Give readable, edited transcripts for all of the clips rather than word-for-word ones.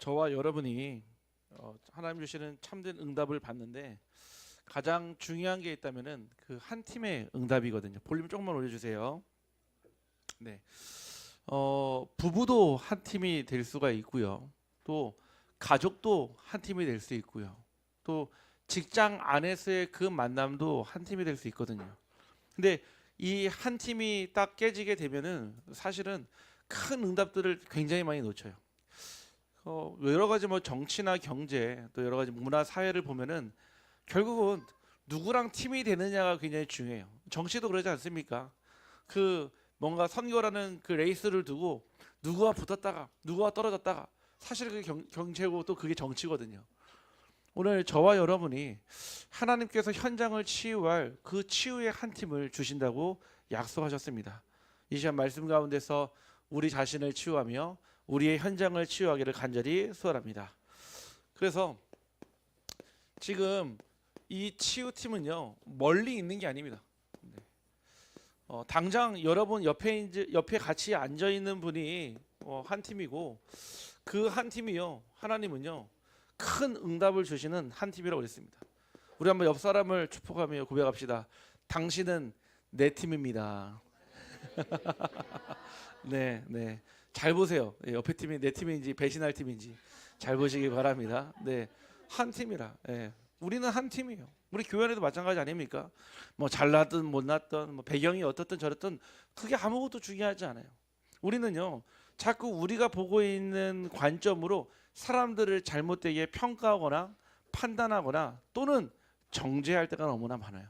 저와 여러분이 하나님 주시는 참된 응답을 받는데 가장 중요한 게 있다면은 그 한 팀의 응답이거든요. 볼륨 조금만 올려주세요. 네, 부부도 한 팀이 될 수가 있고요. 또 가족도 한 팀이 될 수 있고요. 또 직장 안에서의 그 만남도 한 팀이 될 수 있거든요. 근데 이 한 팀이 딱 깨지게 되면은 사실은 큰 응답들을 굉장히 많이 놓쳐요. 여러 가지 뭐 정치나 경제 또 여러 가지 문화 사회를 보면은 결국은 누구랑 팀이 되느냐가 굉장히 중요해요. 정치도 그러지 않습니까? 그 뭔가 선거라는 그 레이스를 두고 누구와 붙었다가 누구와 떨어졌다가 사실 그게 경제고 또 그게 정치거든요. 오늘 저와 여러분이 하나님께서 현장을 치유할 그 치유의 한 팀을 주신다고 약속하셨습니다. 이 시간 말씀 가운데서 우리 자신을 치유하며 우리의 현장을 치유하기를 간절히 소원합니다. 그래서 지금 이 치유팀은요 멀리 있는 게 아닙니다. 당장 여러분 옆에 같이 앉아 있는 분이 한 팀이고 그 한 팀이요 하나님은요 큰 응답을 주시는 한 팀이라고 그랬습니다. 우리 한번 옆 사람을 축복하며 고백합시다. 당신은 내 팀입니다. 네, 네. 잘 보세요. 옆에 팀이 내 팀인지 배신할 팀인지 잘 보시기 바랍니다. 네, 한 팀이라. 우리는 한 팀이에요. 우리 교회에도 마찬가지 아닙니까? 뭐 잘났든 못났든 뭐 배경이 어떻든 저렇든 그게 아무것도 중요하지 않아요. 우리는요 자꾸 우리가 보고 있는 관점으로 사람들을 잘못되게 평가하거나 판단하거나 또는 정죄할 때가 너무나 많아요.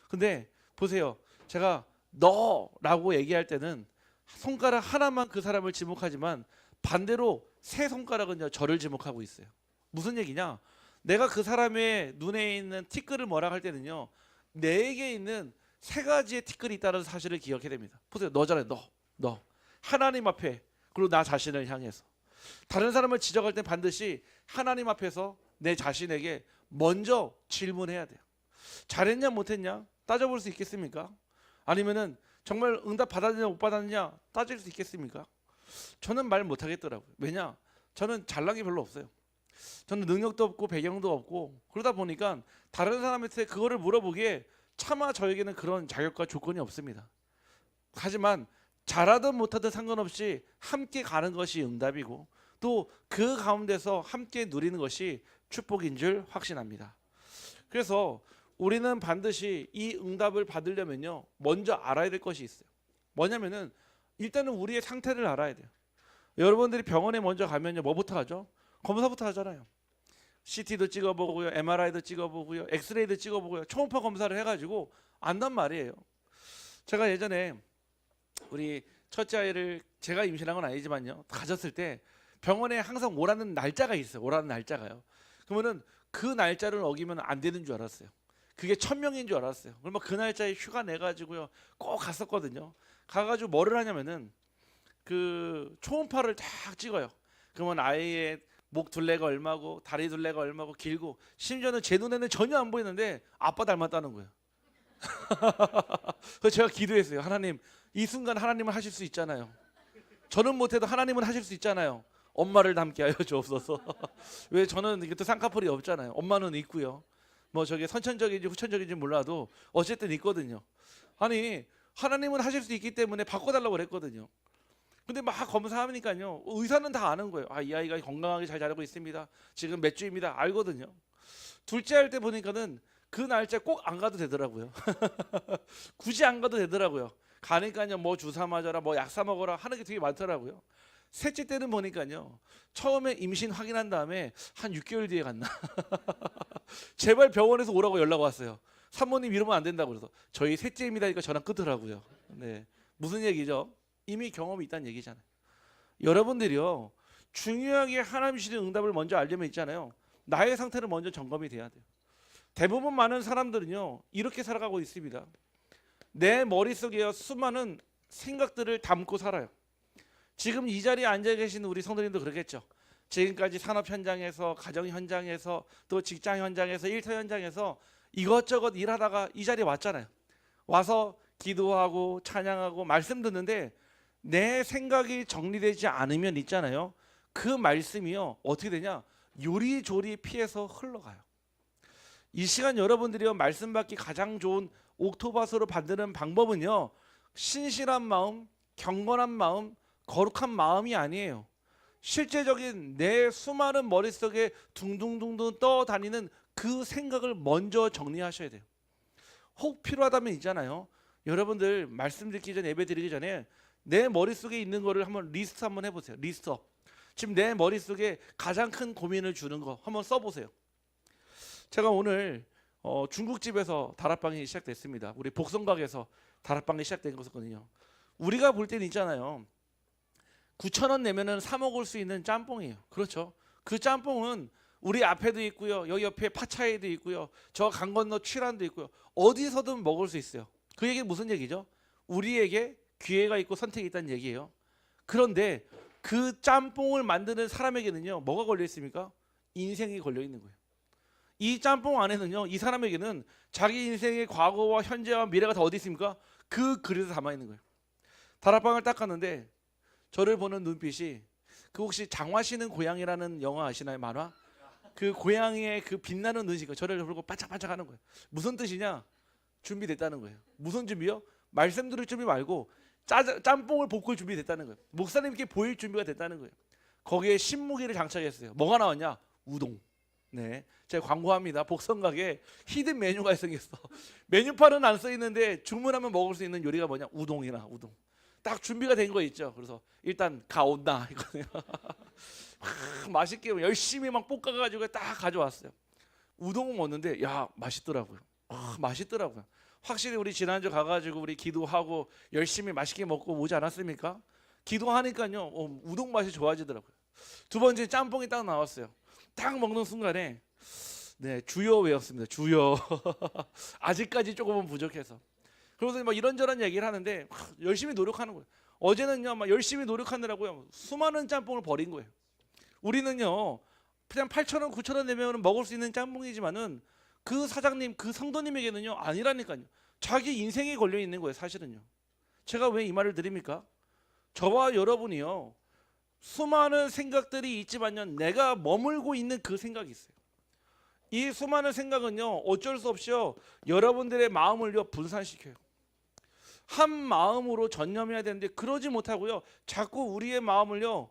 근데 보세요. 제가 너라고 얘기할 때는 손가락 하나만 그 사람을 지목하지만 반대로 세 손가락은요 저를 지목하고 있어요. 무슨 얘기냐? 내가 그 사람의 눈에 있는 티끌을 뭐라 할 때는요 내게 있는 세 가지의 티끌이 있다는 사실을 기억해야 됩니다. 보세요. 너잖아요. 너 하나님 앞에 그리고 나 자신을 향해서 다른 사람을 지적할 때 반드시 하나님 앞에서 내 자신에게 먼저 질문해야 돼요. 잘했냐 못했냐 따져볼 수 있겠습니까? 아니면은 정말 응답 받았느냐 못 받았느냐 따질 수 있겠습니까? 저는 말 못하겠더라고요. 왜냐? 저는 잘난 게 별로 없어요. 저는 능력도 없고 배경도 없고 그러다 보니까 다른 사람한테 그거를 물어보기에 차마 저에게는 그런 자격과 조건이 없습니다. 하지만 잘하든 못하든 상관없이 함께 가는 것이 응답이고 또 그 가운데서 함께 누리는 것이 축복인 줄 확신합니다. 그래서 우리는 반드시 이 응답을 받으려면요 먼저 알아야 될 것이 있어요. 뭐냐면은 일단은 우리의 상태를 알아야 돼요. 여러분들이 병원에 먼저 가면요 뭐부터 하죠? 검사부터 하잖아요. CT도 찍어보고요, MRI도 찍어보고요, 엑스레이도 찍어보고요, 초음파 검사를 해가지고 안단 말이에요. 제가 예전에 우리 첫째 아이를 제가 임신한 건 아니지만요 가졌을 때 병원에 항상 오라는 날짜가 있어요. 오라는 날짜가요. 그러면은 그 날짜를 어기면 안 되는 줄 알았어요. 그게 1000명인 줄 알았어요. 그러면 그 날짜에 휴가 내가지고요 꼭 갔었거든요. 가가지고 뭐를 하냐면은 그 초음파를 딱 찍어요. 그러면 아이의 목 둘레가 얼마고 다리 둘레가 얼마고 길고 심지어는 제 눈에는 전혀 안 보이는데 아빠 닮았다는 거예요. 그래서 제가 기도했어요. 하나님 이 순간 하나님은 하실 수 있잖아요. 저는 못해도 하나님은 하실 수 있잖아요. 엄마를 닮게 하여 주옵소서. 왜 저는 이게 또 쌍꺼풀이 없잖아요. 엄마는 있고요. 뭐 저게 선천적인지 후천적인지 몰라도 어쨌든 있거든요. 아니 하나님은 하실 수 있기 때문에 바꿔달라고 그랬거든요. 근데 막 검사하니까요 의사는 다 아는 거예요. 이 아이가 건강하게 잘 자라고 있습니다. 지금 몇 주입니다. 알거든요. 둘째 할 때 보니까는 그 날짜 꼭 안 가도 되더라고요. 굳이 안 가도 되더라고요. 가니까요 뭐 주사 맞아라 뭐 약사 먹어라 하는 게 되게 많더라고요. 셋째 때는 보니까요 처음에 임신 확인한 다음에 한 6개월 뒤에 갔나 제발 병원에서 오라고 연락 왔어요. 사모님 이러면 안 된다고 그래서 저희 셋째입니다니까 전화 끊더라고요. 네, 무슨 얘기죠? 이미 경험이 있다는 얘기잖아요. 여러분들이요 중요하게 하나님 주시는 응답을 먼저 알려면 있잖아요 나의 상태는 먼저 점검이 돼야 돼요. 대부분 많은 사람들은요 이렇게 살아가고 있습니다. 내 머릿속에 수많은 생각들을 담고 살아요. 지금 이 자리에 앉아 계신 우리 성도님도 그러겠죠. 지금까지 산업 현장에서 가정 현장에서 또 직장 현장에서 일터 현장에서 이것저것 일하다가 이 자리에 왔잖아요. 와서 기도하고 찬양하고 말씀 듣는데 내 생각이 정리되지 않으면 있잖아요 그 말씀이요 어떻게 되냐? 요리조리 피해서 흘러가요. 이 시간 여러분들이요 말씀 받기 가장 좋은 옥토바스로 받는 방법은요 신실한 마음, 경건한 마음, 거룩한 마음이 아니에요. 실제적인 내 수많은 머릿속에 둥둥둥둥 떠다니는 그 생각을 먼저 정리하셔야 돼요. 혹 필요하다면 있잖아요. 여러분들 말씀 듣기 전에 예배 드리기 전에 내 머릿속에 있는 거를 한번 리스트 한번 해보세요. 리스트업. 지금 내 머릿속에 가장 큰 고민을 주는 거 한번 써보세요. 제가 오늘 중국집에서 다락방이 시작됐습니다. 우리 복성각에서 다락방이 시작된 거거든요. 우리가 볼 때는 있잖아요. 9,000원 내면은 사 먹을 수 있는 짬뽕이에요. 그렇죠? 그 짬뽕은 우리 앞에도 있고요. 여기 옆에 파차에도 있고요. 저 강 건너 취란도 있고요. 어디서든 먹을 수 있어요. 그 얘기는 무슨 얘기죠? 우리에게 기회가 있고 선택이 있다는 얘기예요. 그런데 그 짬뽕을 만드는 사람에게는요. 뭐가 걸려 있습니까? 인생이 걸려 있는 거예요. 이 짬뽕 안에는요. 이 사람에게는 자기 인생의 과거와 현재와 미래가 다 어디 있습니까? 그 그릇에 담아 있는 거예요. 다락방을 닦았는데 저를 보는 눈빛이 그 혹시 장화시는 고양이라는 영화 아시나요? 만화? 그 고양이의 그 빛나는 눈빛이 저를 보고 반짝반짝 하는 거예요. 무슨 뜻이냐? 준비됐다는 거예요. 무슨 준비요? 말씀 들을 준비 말고 짬뽕을 볶을 준비 됐다는 거예요. 목사님께 보일 준비가 됐다는 거예요. 거기에 신무기를 장착했어요. 뭐가 나왔냐? 우동. 네, 제가 광고합니다. 복성각에 히든 메뉴가 생겼어. 메뉴판은 안 써 있는데 주문하면 먹을 수 있는 요리가 뭐냐? 우동이나 우동. 딱 준비가 된 거 있죠. 그래서 일단 가온다 이거네요. 맛있게 열심히 막 볶아가지고 딱 가져왔어요. 우동을 먹는데 야 맛있더라고요. 맛있더라고요. 확실히 우리 지난주 가가지고 우리 기도하고 열심히 맛있게 먹고 오지 않았습니까? 기도하니까요 우동 맛이 좋아지더라고요. 두 번째 짬뽕이 딱 나왔어요. 딱 먹는 순간에 네 주여 외웠습니다. 주여. 아직까지 조금은 부족해서. 그러면서 막 이런저런 얘기를 하는데 열심히 노력하는 거예요. 어제는요 막 열심히 노력하느라고요 수많은 짬뽕을 버린 거예요. 우리는요 그냥 8,000원 9,000원 내면 먹을 수 있는 짬뽕이지만은 그 사장님 그 성도님에게는요 아니라니까요. 자기 인생이 걸려 있는 거예요. 사실은요. 제가 왜 이 말을 드립니까? 저와 여러분이요 수많은 생각들이 있지만요 내가 머물고 있는 그 생각이 있어요. 이 수많은 생각은요 어쩔 수 없이요 여러분들의 마음을요 분산시켜요. 한 마음으로 전념해야 되는데 그러지 못하고요 자꾸 우리의 마음을요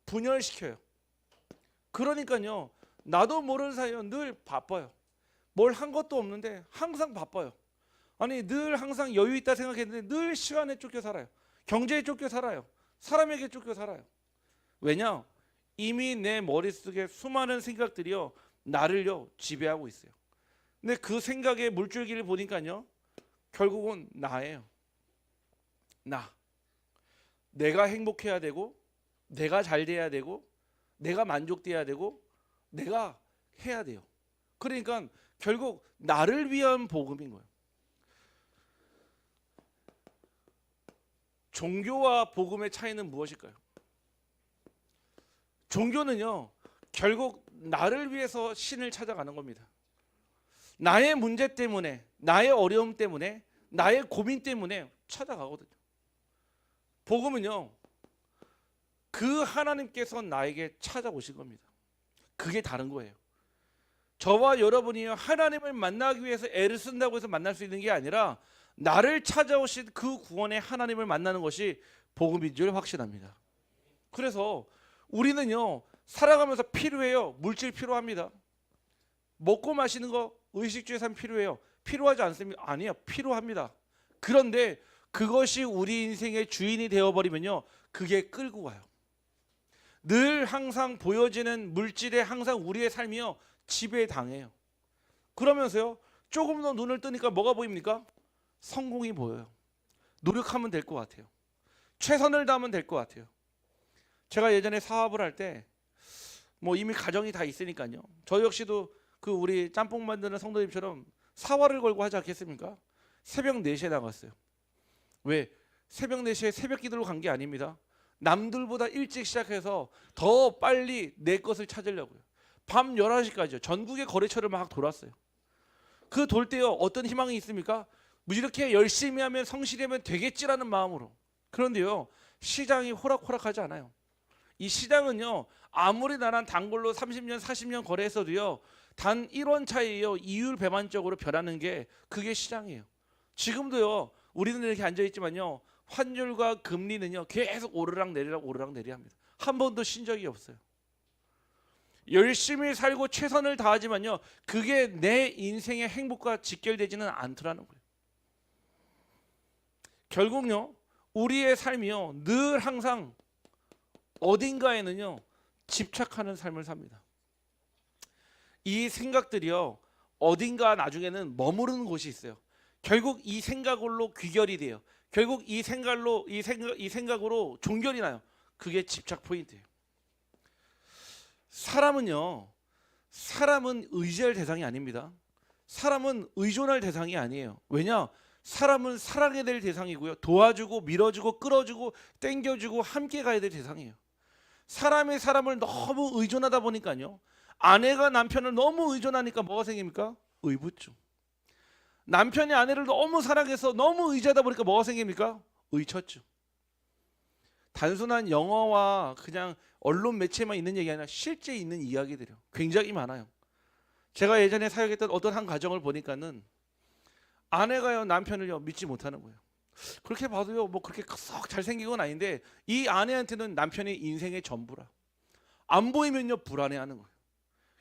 분열시켜요. 그러니까요 나도 모르는 사이에 늘 바빠요. 뭘 한 것도 없는데 항상 바빠요. 아니 늘 항상 여유 있다 생각했는데 늘 시간에 쫓겨 살아요. 경제에 쫓겨 살아요. 사람에게 쫓겨 살아요. 왜냐? 이미 내 머릿속에 수많은 생각들이요 나를요 지배하고 있어요. 근데 그 생각의 물줄기를 보니까요 결국은 나예요. 내가 행복해야 되고 내가 잘 돼야 되고 내가 만족돼야 되고 내가 해야 돼요. 그러니까 결국 나를 위한 복음인 거예요. 종교와 복음의 차이는 무엇일까요? 종교는요 결국 나를 위해서 신을 찾아가는 겁니다. 나의 문제 때문에 나의 어려움 때문에 나의 고민 때문에 찾아가거든요. 복음은요 그 하나님께서 나에게 찾아오신 겁니다. 그게 다른 거예요. 저와 여러분이 하나님을 만나기 위해서 애를 쓴다고 해서 만날 수 있는 게 아니라 나를 찾아오신 그 구원의 하나님을 만나는 것이 복음인 줄 확신합니다. 그래서 우리는요 살아가면서 필요해요. 물질 필요합니다. 먹고 마시는 거 의식주의 삶 필요해요. 필요하지 않습니까? 아니요 필요합니다. 그런데 그것이 우리 인생의 주인이 되어버리면요 그게 끌고 와요. 늘 항상 보여지는 물질에 항상 우리의 삶이요 지배당해요. 그러면서요 조금 더 눈을 뜨니까 뭐가 보입니까? 성공이 보여요. 노력하면 될 것 같아요. 최선을 다하면 될 것 같아요. 제가 예전에 사업을 할 때 뭐 이미 가정이 다 있으니까요. 저 역시도 그 우리 짬뽕 만드는 성도님처럼 사활을 걸고 하지 않겠습니까? 새벽 4시에 나갔어요. 왜? 새벽 4시에 새벽 기도로 간 게 아닙니다. 남들보다 일찍 시작해서 더 빨리 내 것을 찾으려고요. 밤 11시까지요. 전국의 거래처를 막 돌았어요. 그 돌 때요 어떤 희망이 있습니까? 이렇게 열심히 하면 성실히 하면 되겠지라는 마음으로. 그런데요 시장이 호락호락하지 않아요. 이 시장은요, 아무리 나랑 단골로 30년 40년 거래했어도요, 단 1원 차이에요 이율 배반적으로 변하는 게 그게 시장이에요. 지금도요, 우리는 이렇게 앉아있지만요, 환율과 금리는요 계속 오르락 내리락 합니다. 한 번도 쉰 적이 없어요. 열심히 살고 최선을 다하지만요, 그게 내 인생의 행복과 직결되지는 않더라는 거예요. 결국요, 우리의 삶이요 늘 항상 어딘가에는요 집착하는 삶을 삽니다. 이 생각들이요 어딘가 나중에는 머무르는 곳이 있어요. 결국 이 생각으로 귀결이 돼요. 결국 이 생각으로 종결이 나요. 그게 집착 포인트예요. 사람은 의지할 대상이 아닙니다. 사람은 의존할 대상이 아니에요. 왜냐? 사람은 사랑해야 될 대상이고요. 도와주고 밀어주고 끌어주고 땡겨주고 함께 가야 될 대상이에요. 사람이 사람을 너무 의존하다 보니까요, 아내가 남편을 너무 의존하니까 뭐가 생깁니까? 의부증. 남편이 아내를 너무 사랑해서 너무 의지하다 보니까 뭐가 생깁니까? 의처증. 단순한 영어와 그냥 언론 매체만 있는 얘기 아니라 실제 있는 이야기들이요 굉장히 많아요. 제가 예전에 사역했던 어떤 한 가정을 보니까는 아내가요 남편을요 믿지 못하는 거예요. 그렇게 봐도요 뭐 그렇게 썩 잘생긴 건 아닌데 이 아내한테는 남편이 인생의 전부라. 안 보이면요 불안해하는 거예요.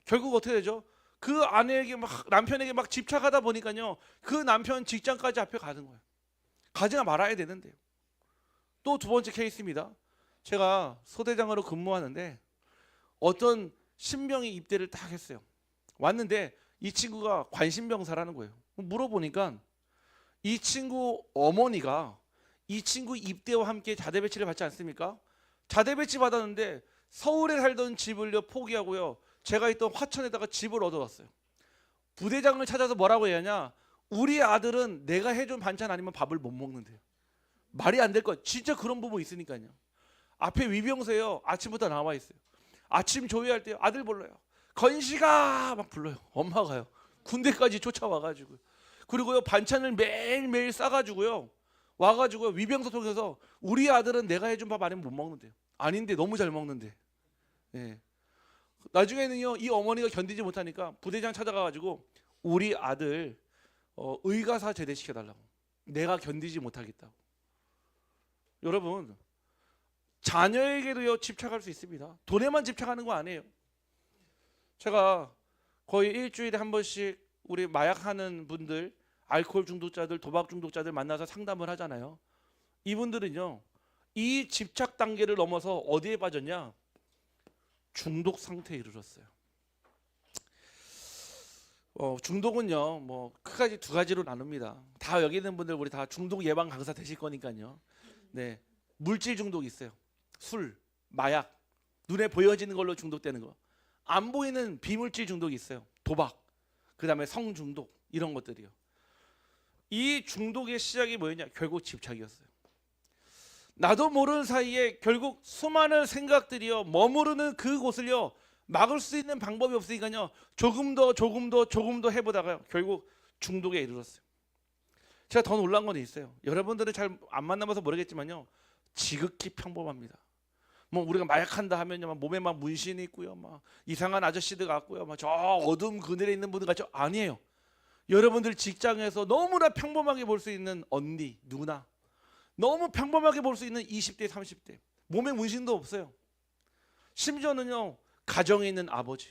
결국 어떻게 되죠? 그 아내에게 남편에게 막 집착하다 보니까요 그 남편 직장까지 앞에 가는 거예요. 가지가 말아야 되는데요. 또 두 번째 케이스입니다. 제가 소대장으로 근무하는데 어떤 신병이 입대를 딱 했어요. 왔는데 이 친구가 관심병사라는 거예요. 물어보니까 이 친구 어머니가 이 친구 입대와 함께 자대 배치를 받지 않습니까? 자대 배치 받았는데 서울에 살던 집을요 포기하고요 제가 있던 화천에다가 집을 얻어왔어요. 부대장을 찾아서 뭐라고 해야 하냐? 우리 아들은 내가 해준 반찬 아니면 밥을 못 먹는데요. 말이 안 될 거. 진짜 그런 부분 있으니까요. 앞에 위병소에요 아침부터 나와 있어요. 아침 조회할 때 아들 불러요. 건식아 막 불러요. 엄마가요. 군대까지 쫓아와가지고 그리고요 반찬을 매일매일 싸가지고요 와가지고요 위병소 통해서 우리 아들은 내가 해준 밥 아니면 못 먹는데요. 아닌데 너무 잘 먹는데. 예. 나중에는요 이 어머니가 견디지 못하니까 부대장 찾아가가지고 우리 아들 의가사 제대시켜달라고. 내가 견디지 못하겠다고. 여러분 자녀에게도요 집착할 수 있습니다. 돈에만 집착하는 거 아니에요. 제가 거의 일주일에 한 번씩 우리 마약하는 분들, 알코올 중독자들, 도박 중독자들 만나서 상담을 하잖아요. 이분들은요 이 집착 단계를 넘어서 어디에 빠졌냐? 중독 상태에 이르렀어요. 중독은요 뭐 크게 두 가지로 나눕니다. 다 여기 있는 분들 우리 다 중독 예방 강사 되실 거니까요. 네, 물질 중독이 있어요. 술, 마약, 눈에 보여지는 걸로 중독되는 거. 안 보이는 비물질 중독이 있어요. 도박, 그 다음에 성 중독 이런 것들이요. 이 중독의 시작이 뭐였냐? 결국 집착이었어요. 나도 모르는 사이에 결국 수많은 생각들이요 머무르는 그곳을요 막을 수 있는 방법이 없으니까요 조금 더 해보다가요 결국 중독에 이르렀어요. 제가 더 놀란 건 있어요. 여러분들은 잘 안 만나봐서 모르겠지만요 지극히 평범합니다. 뭐 우리가 마약한다 하면요 몸에 막 문신이 있고요 막 이상한 아저씨들 같고요 막 저 어둠 그늘에 있는 분들 같죠. 아니에요. 여러분들 직장에서 너무나 평범하게 볼 수 있는 언니, 누나, 너무 평범하게 볼 수 있는 20대, 30대, 몸에 문신도 없어요. 심지어는요 가정에 있는 아버지,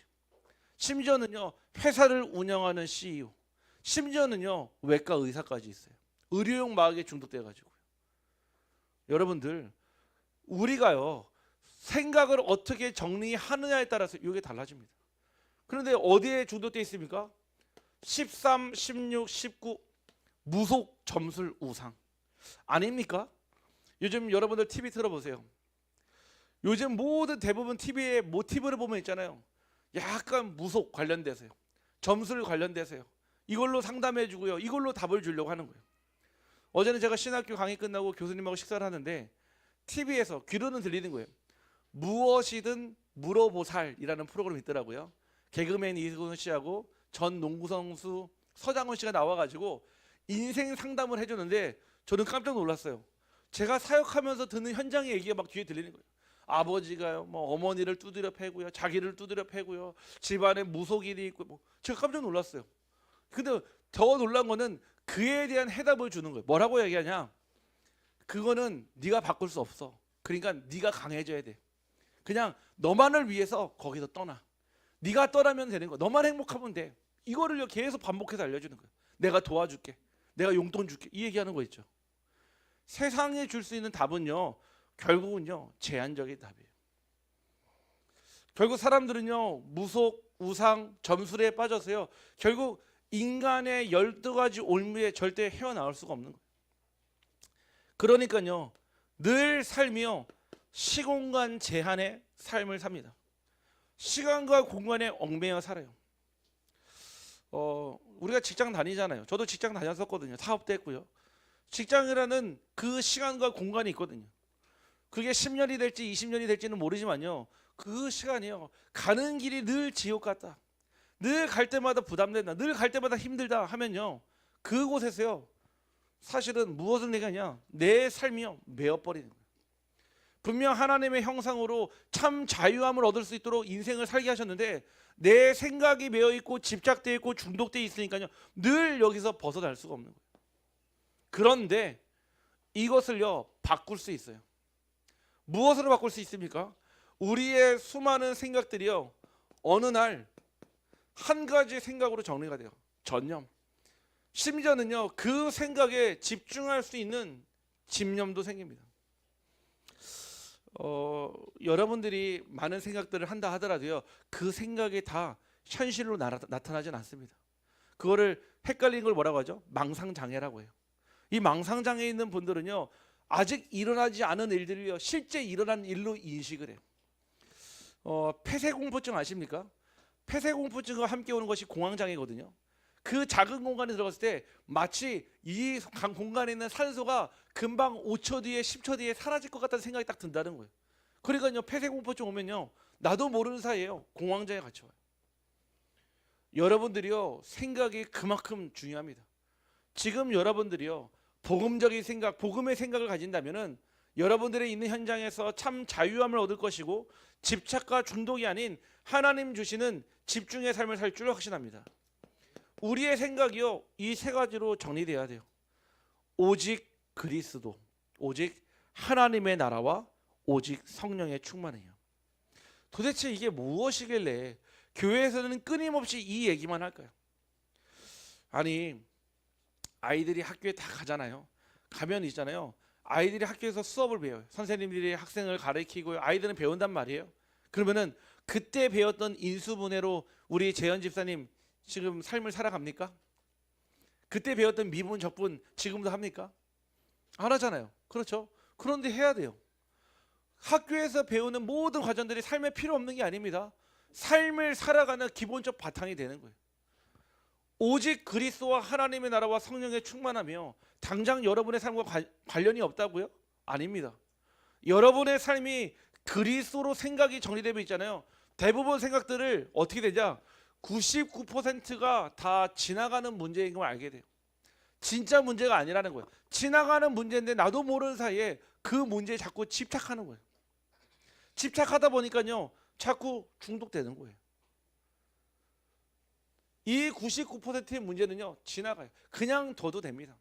심지어는요 회사를 운영하는 CEO, 심지어는요 외과 의사까지 있어요. 의료용 마약에 중독돼가지고요. 여러분들 우리가요 생각을 어떻게 정리하느냐에 따라서 이게 달라집니다. 그런데 어디에 중독돼 있습니까? 13, 16, 19 무속 점술 우상 아닙니까? 요즘 여러분들 TV 틀어보세요. 요즘 모든 대부분 TV에 모티브를 보면 있잖아요. 약간 무속 관련돼서요. 점술 관련돼서요. 이걸로 상담해 주고요. 이걸로 답을 주려고 하는 거예요. 어제는 제가 신학교 강의 끝나고 교수님하고 식사를 하는데 TV에서 귀로는 들리는 거예요. 무엇이든 물어보살이라는 프로그램이 있더라고요. 개그맨 이승훈 씨하고 전 농구 선수 서장훈 씨가 나와가지고 인생 상담을 해주는데 저는 깜짝 놀랐어요. 제가 사역하면서 듣는 현장의 얘기가 막 뒤에 들리는 거예요. 아버지가요, 뭐 어머니를 두드려 패고요, 자기를 두드려 패고요, 집안에 무속인이 있고, 뭐 제가 깜짝 놀랐어요. 근데 더 놀란 거는 그에 대한 해답을 주는 거예요. 뭐라고 얘기하냐? 그거는 네가 바꿀 수 없어. 그러니까 네가 강해져야 돼. 그냥 너만을 위해서 거기서 떠나. 네가 떠나면 되는 거야. 너만 행복하면 돼. 이거를 계속 반복해서 알려주는 거야. 내가 도와줄게. 내가 용돈 줄게. 이 얘기하는 거 있죠. 세상에 줄 수 있는 답은요, 결국은요 제한적인 답이에요. 결국 사람들은요 무속, 우상, 점술에 빠져서요 결국 인간의 12가지 올무에 절대 헤어나올 수가 없는 거예요. 그러니까요 늘 삶이요 시공간 제한의 삶을 삽니다. 시간과 공간에 얽매여 살아요. 우리가 직장 다니잖아요. 저도 직장 다녔었거든요. 사업도 했고요. 직장이라는 그 시간과 공간이 있거든요. 그게 10년이 될지 20년이 될지는 모르지만요. 그 시간이요. 가는 길이 늘 지옥 같다. 늘 갈 때마다 부담된다. 늘 갈 때마다 힘들다 하면요. 그곳에서요. 사실은 무엇을 얘기하냐? 내 삶이요. 매어버리는 거예요. 분명 하나님의 형상으로 참 자유함을 얻을 수 있도록 인생을 살게 하셨는데 내 생각이 매여 있고 집착되어 있고 중독되어 있으니까요. 늘 여기서 벗어날 수가 없는 거예요. 그런데 이것을요. 바꿀 수 있어요. 무엇으로 바꿀 수 있습니까? 우리의 수많은 생각들이요. 어느 날 한 가지 생각으로 정리가 돼요. 전념. 심지어는요. 그 생각에 집중할 수 있는 집념도 생깁니다. 여러분들이 많은 생각들을 한다 하더라도요. 그 생각이 다 현실로 나타나진 않습니다. 그거를 헷갈리는 걸 뭐라고 하죠? 망상장애라고 해요. 이 망상장애 있는 분들은요. 아직 일어나지 않은 일들이요. 실제 일어난 일로 인식을 해요. 폐쇄공포증 아십니까? 폐쇄공포증과 함께 오는 것이 공황장애거든요. 그 작은 공간에 들어갔을 때 마치 이 공간에 있는 산소가 금방 5초 뒤에 10초 뒤에 사라질 것 같다는 생각이 딱 든다는 거예요. 그러니까요. 폐쇄공포증 오면요. 나도 모르는 사이에요. 공황장애 같이 와요. 여러분들이요. 생각이 그만큼 중요합니다. 지금 여러분들이요. 복음적인 생각, 복음의 생각을 가진다면은 여러분들의 있는 현장에서 참 자유함을 얻을 것이고 집착과 중독이 아닌 하나님 주시는 집중의 삶을 살 줄 확신합니다. 우리의 생각이요. 이 세 가지로 정리돼야 돼요. 오직 그리스도, 오직 하나님의 나라와 오직 성령의 충만이에요. 도대체 이게 무엇이길래 교회에서는 끊임없이 이 얘기만 할까요? 아니 아이들이 학교에 다 가잖아요. 가면 있잖아요. 아이들이 학교에서 수업을 배워요. 선생님들이 학생을 가르치고 아이들은 배운단 말이에요. 그러면은 그때 배웠던 인수분해로 우리 재현 집사님 지금 삶을 살아갑니까? 그때 배웠던 미분 적분 지금도 합니까? 안 하잖아요. 그렇죠? 그런데 해야 돼요. 학교에서 배우는 모든 과정들이 삶에 필요 없는 게 아닙니다. 삶을 살아가는 기본적 바탕이 되는 거예요. 오직 그리스도와 하나님의 나라와 성령의 충만하며 당장 여러분의 삶과 관련이 없다고요? 아닙니다. 여러분의 삶이 그리스도로 생각이 정리되면 있잖아요. 대부분 생각들을 어떻게 되냐? 99%가 다 지나가는 문제인 걸 알게 돼요. 진짜 문제가 아니라는 거예요. 지나가는 문제인데 나도 모르는 사이에 그 문제에 자꾸 집착하는 거예요. 집착하다 보니까요. 자꾸 중독되는 거예요. 이 99%의 문제는요. 지나가요. 그냥 둬도 됩니다.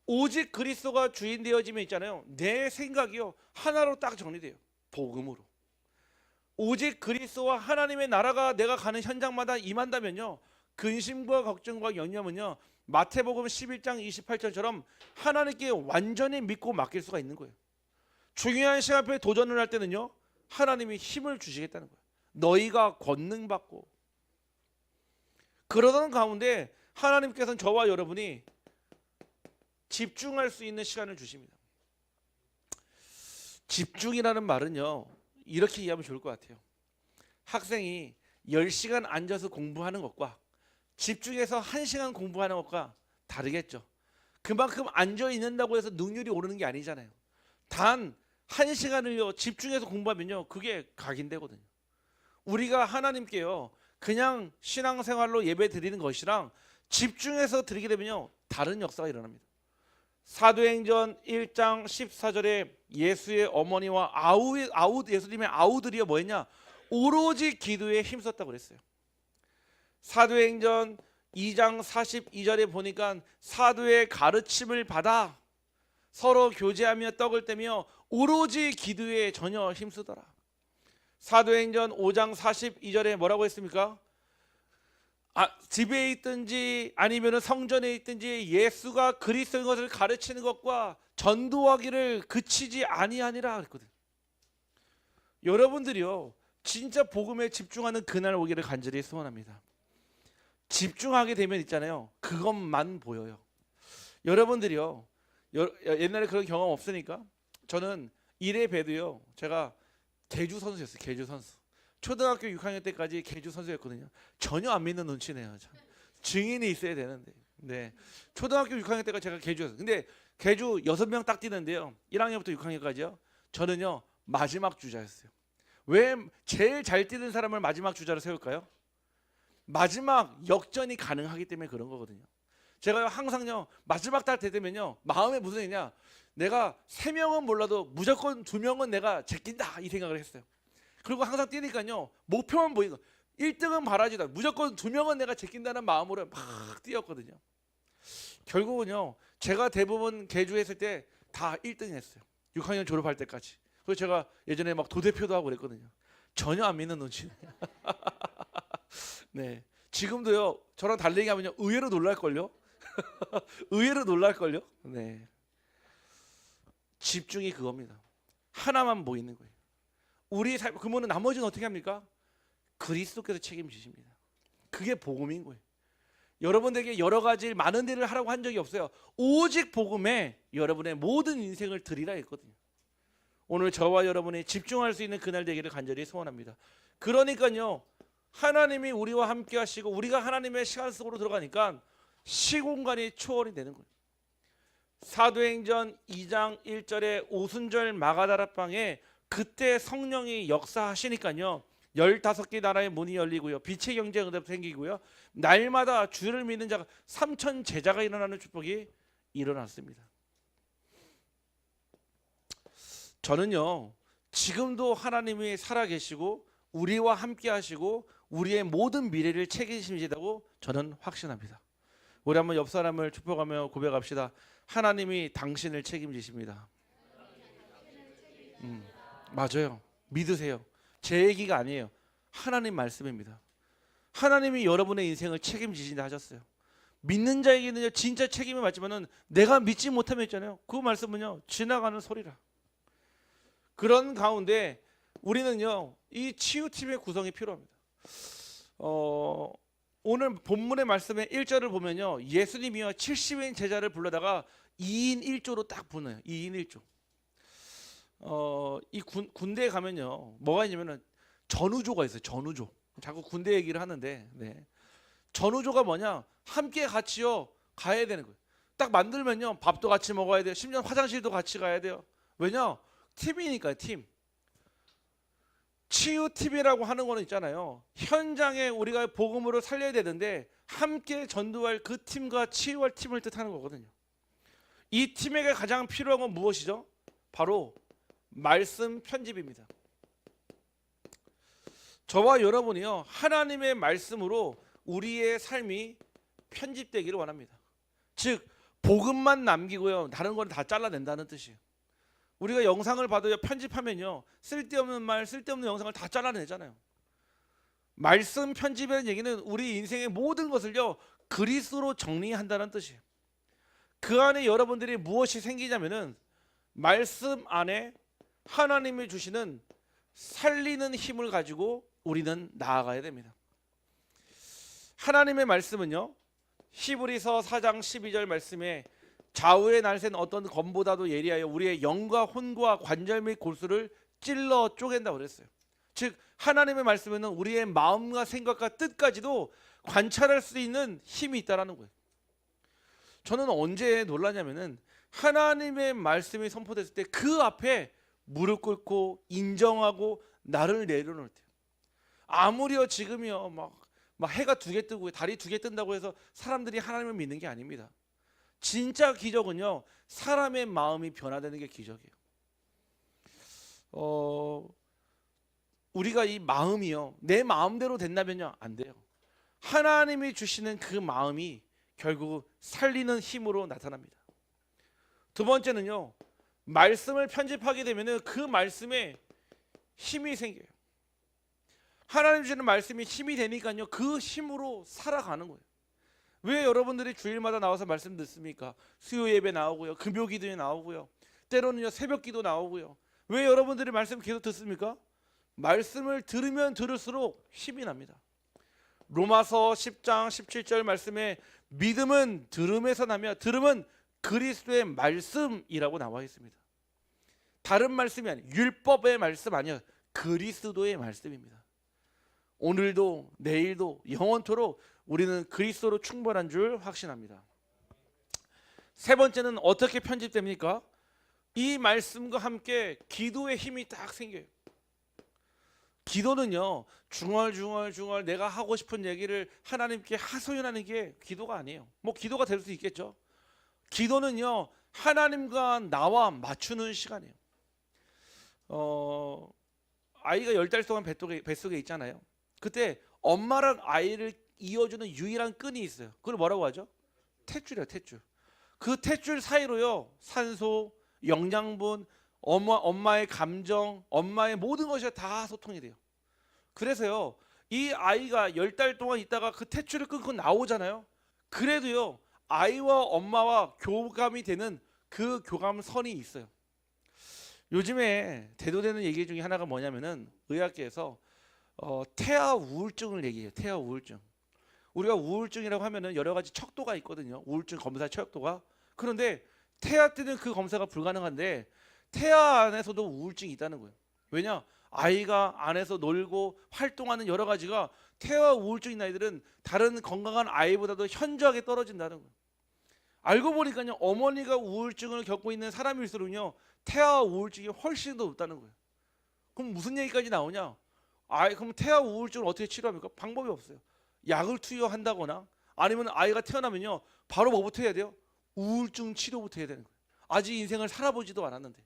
오직 그리스도가 주인 되어지면 있잖아요. 내 생각이요. 하나로 딱 정리돼요. 복음으로. 오직 그리스도와 하나님의 나라가 내가 가는 현장마다 임한다면요. 근심과 걱정과 염려는요. 마태복음 11장 28절처럼 하나님께 완전히 믿고 맡길 수가 있는 거예요. 중요한 시간 앞에 도전을 할 때는요. 하나님이 힘을 주시겠다는 거예요. 너희가 권능 받고. 그러던 가운데 하나님께서는 저와 여러분이 집중할 수 있는 시간을 주십니다. 집중이라는 말은요. 이렇게 이해하면 좋을 것 같아요. 학생이 10시간 앉아서 공부하는 것과 집중해서 1시간 공부하는 것과 다르겠죠. 그만큼 앉아 있는다고 해서 능률이 오르는 게 아니잖아요. 단 1시간을요 집중해서 공부하면요 그게 각인되거든요. 우리가 하나님께요 그냥 신앙생활로 예배 드리는 것이랑 집중해서 드리게 되면요 다른 역사가 일어납니다. 사도행전 1장 14절에 예수의 어머니와 예수님의 아우들이 뭐했냐? 오로지 기도에 힘썼다고 그랬어요. 사도행전 2장 42절에 보니까 사도의 가르침을 받아 서로 교제하며 떡을 떼며 오로지 기도에 전혀 힘쓰더라. 사도행전 5장 42절에 뭐라고 했습니까? 집에 있든지 아니면 성전에 있든지 예수가 그리스도인 것을 가르치는 것과 전도하기를 그치지 아니하니라 그랬거든. 여러분들이요 진짜 복음에 집중하는 그날 오기를 간절히 소원합니다. 집중하게 되면 있잖아요, 그것만 보여요. 여러분들이요 옛날에 그런 경험 없으니까 저는 이래 봬도요 제가 계주 선수였어요. 계주 선수. 초등학교 6학년 때까지 계주 선수였거든요. 전혀 안 믿는 눈치네요. 참. 증인이 있어야 되는데. 네. 초등학교 6학년 때까지 제가 계주였어요. 근데 계주 6명 딱 뛰는데요. 1학년부터 6학년까지요. 저는요 마지막 주자였어요. 왜 제일 잘 뛰는 사람을 마지막 주자로 세울까요? 마지막 역전이 가능하기 때문에 그런 거거든요. 제가 항상요 마지막 달 되면요 마음에 무슨 일이냐, 내가 3명은 몰라도 무조건 2명은 내가 제낀다 이 생각을 했어요. 그리고 항상 뛰니까요 목표만 보이고 1등은 바라지도 않고 무조건 2명은 내가 제낀다는 마음으로 막 뛰었거든요. 결국은요 제가 대부분 개주했을 때 다 1등 했어요. 6학년 졸업할 때까지. 그래서 제가 예전에 막 도대표도 하고 그랬거든요. 전혀 안 믿는 눈치네. 네. 지금도요 저랑 달리기 하면요 의외로 놀랄걸요. 의외로 놀랄걸요. 네. 집중이 그겁니다. 하나만 보이는 거예요. 우리 삶, 그러면 나머지는 어떻게 합니까? 그리스도께서 책임지십니다. 그게 복음인 거예요. 여러분들에게 여러 가지 많은 일을 하라고 한 적이 없어요. 오직 복음에 여러분의 모든 인생을 드리라 했거든요. 오늘 저와 여러분이 집중할 수 있는 그날 되기를 간절히 소원합니다. 그러니까요 하나님이 우리와 함께 하시고 우리가 하나님의 시간 속으로 들어가니까 시공간이 초월이 되는 거예요. 사도행전 2장 1절에 오순절 마가다락방에 그때 성령이 역사하시니까요 15개 나라의 문이 열리고요 빛의 경제 응답이 생기고요 날마다 주를 믿는 자가 3천 제자가 일어나는 축복이 일어났습니다. 저는요 지금도 하나님이 살아계시고 우리와 함께 하시고 우리의 모든 미래를 책임지시다고 저는 확신합니다. 우리 한번 옆 사람을 축복하며 고백합시다. 하나님이 당신을 책임지십니다. 맞아요. 믿으세요. 제 얘기가 아니에요. 하나님 말씀입니다. 하나님이 여러분의 인생을 책임지신다 하셨어요. 믿는 자에게는 진짜 책임이 맞지만은 내가 믿지 못하면 있잖아요. 그 말씀은요 지나가는 소리라. 그런 가운데 우리는요 이 치유팀의 구성이 필요합니다. 오늘 본문의 말씀의 1절을 보면요 예수님이요 70인 제자를 불러다가 2인 1조로 딱 부르네요. 2인 1조. 이 군대에 가면요 뭐가 있냐면은 전우조가 있어요. 전우조. 자꾸 군대 얘기를 하는데 네. 전우조가 뭐냐, 함께 같이요 가야 되는 거예요. 딱 만들면요 밥도 같이 먹어야 돼요. 심지어 화장실도 같이 가야 돼요. 왜냐, 팀이니까요. 팀. 치유팀이라고 하는 거는 있잖아요. 현장에 우리가 복음으로 살려야 되는데 함께 전도할 그 팀과 치유할 팀을 뜻하는 거거든요. 이 팀에게 가장 필요한 건 무엇이죠? 바로 말씀 편집입니다. 저와 여러분이요 하나님의 말씀으로 우리의 삶이 편집되기를 원합니다. 즉 복음만 남기고요 다른 건 다 잘라낸다는 뜻이에요. 우리가 영상을 봐도요 편집하면요 쓸데없는 말, 쓸데없는 영상을 다 잘라내잖아요. 말씀 편집이라는 얘기는 우리 인생의 모든 것을요 그리스도로 정리한다는 뜻이에요. 그 안에 여러분들이 무엇이 생기냐면은 말씀 안에 하나님이 주시는 살리는 힘을 가지고 우리는 나아가야 됩니다. 하나님의 말씀은요 히브리서 4장 12절 말씀에 좌우의 날샌 어떤 검보다도 예리하여 우리의 영과 혼과 관절 및 골수를 찔러 쪼갠다고 그랬어요. 즉 하나님의 말씀에는 우리의 마음과 생각과 뜻까지도 관찰할 수 있는 힘이 있다라는 거예요. 저는 언제 놀라냐면은 하나님의 말씀이 선포됐을 때 그 앞에 무릎 꿇고 인정하고 나를 내려놓을 때, 아무리요 지금이요 막 해가 2개 뜨고 달이 2개 뜬다고 해서 사람들이 하나님을 믿는 게 아닙니다. 진짜 기적은요, 사람의 마음이 변화되는 게 기적이에요. 우리가 이 마음이요, 내 마음대로 된다면요, 안 돼요. 하나님이 주시는 그 마음이 결국 살리는 힘으로 나타납니다. 두 번째는요, 말씀을 편집하게 되면은 그 말씀에 힘이 생겨요. 하나님 주시는 말씀이 힘이 되니까요, 그 힘으로 살아가는 거예요. 왜 여러분들이 주일마다 나와서 말씀 듣습니까? 수요 예배 나오고요, 금요 기도에 나오고요, 때로는요 새벽 기도 나오고요. 왜 여러분들이 말씀 계속 듣습니까? 말씀을 들으면 들을수록 힘이 납니다. 로마서 10장 17절 말씀에 믿음은 들음에서 나며 들음은 그리스도의 말씀이라고 나와 있습니다. 다른 말씀이 아니에요. 율법의 말씀 아니에요. 그리스도의 말씀입니다. 오늘도 내일도 영원토록 우리는 그리스도로 충분한 줄 확신합니다. 세 번째는 어떻게 편집됩니까? 이 말씀과 함께 기도의 힘이 딱 생겨요. 기도는요, 중얼중얼 내가 하고 싶은 얘기를 하나님께 하소연하는 게 기도가 아니에요. 뭐 기도가 될 수 있겠죠. 기도는요, 하나님과 나와 맞추는 시간이에요. 아이가 10달 동안 뱃속에 있잖아요. 그때 엄마랑 아이를 이어주는 유일한 끈이 있어요. 그걸 뭐라고 하죠? 탯줄이에요, 탯줄. 그 탯줄 사이로요, 산소, 영양분, 엄마의 감정, 엄마의 모든 것이 다 소통이 돼요. 그래서요, 이 아이가 10달 동안 있다가 그 탯줄을 끊고 나오잖아요. 그래도요, 아이와 엄마와 교감이 되는 그 교감선이 있어요. 요즘에 대두되는 얘기 중에 하나가 뭐냐면은 의학계에서 태아 우울증을 얘기해요. 태아 우울증. 우리가 우울증이라고 하면은 여러 가지 척도가 있거든요. 우울증 검사 척도가. 그런데 태아 때는 그 검사가 불가능한데 태아 안에서도 우울증이 있다는 거예요. 왜냐? 아이가 안에서 놀고 활동하는 여러 가지가 태아 우울증인 아이들은 다른 건강한 아이보다도 현저하게 떨어진다는 거예요. 알고 보니까요, 어머니가 우울증을 겪고 있는 사람일수록요, 태아 우울증이 훨씬 더 높다는 거예요. 그럼 무슨 얘기까지 나오냐? 그럼 태아 우울증을 어떻게 치료합니까? 방법이 없어요. 약을 투여한다거나 아니면 아이가 태어나면요, 바로 뭐부터 해야 돼요? 우울증 치료부터 해야 되는 거예요. 아직 인생을 살아보지도 않았는데.